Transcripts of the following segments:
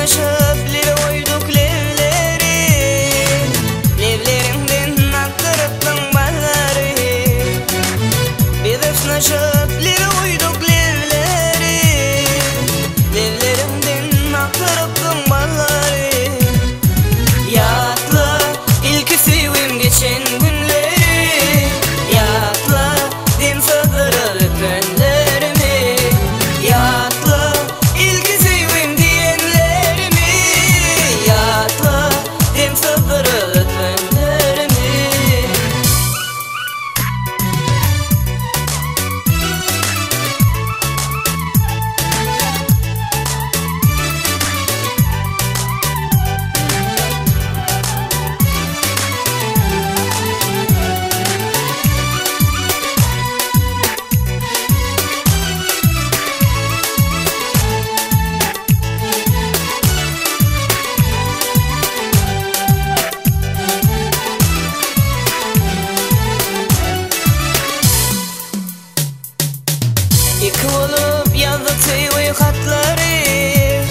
sırnaşıp lili oyduk levleri, levlerimden aktarıptın balları. Biz sırnaşıp lili oyduk levleri, levlerimden aktarıptın balları. Yatla ilk sevim geçen günleri, yatla dem sığdırır önlerimi. Yatla ilk sevim diyenlerimi, yatla dem sığdırır önlerimi. İki olup yazdık sevgi hatları,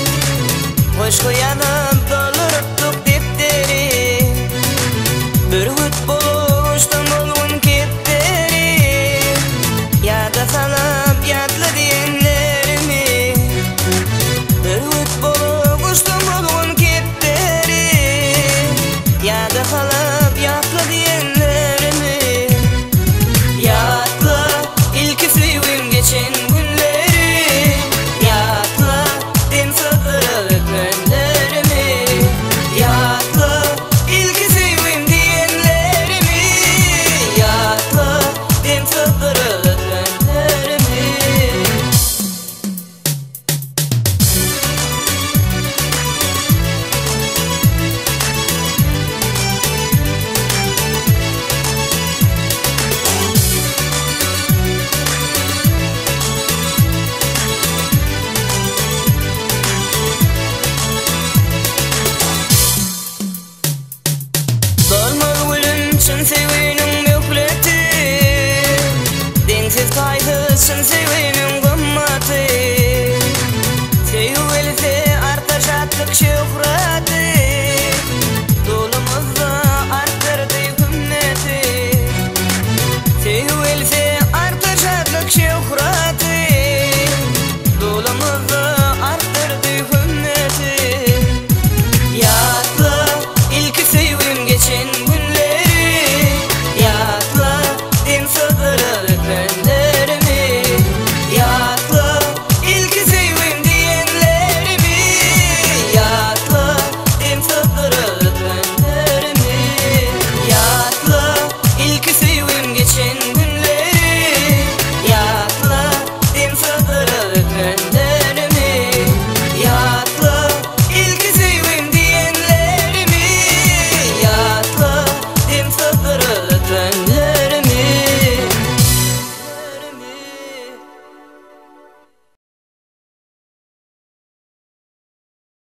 hoş koyanıp dolduruptuk defteri. Bir hüt buluştum olgun kepteri, yada salıp yatla diyenlerimi. Bir hüt buluştum olgun kepteri, yada salıp yatla diyenlerimi. Yatla ilk sevim geçen günleri, yatla dem sığdırır önlerimi. Yatla ilk sevim diyenlerimi, yatla dem sığdırır önlerimi. Dolmalı gülüm çın sevinin mükleti, densiz kaygısın sevinin gımmatı. Sevgilisi artar şatlık şöhreti, dolumuzda arttırdı hümmeti. Sevgilisi artar şatlık şöhreti, dolumuzda arttırdı hümmeti. Yatla ilk sevim geçen günleri, yatla dem sığdırır önlerimi.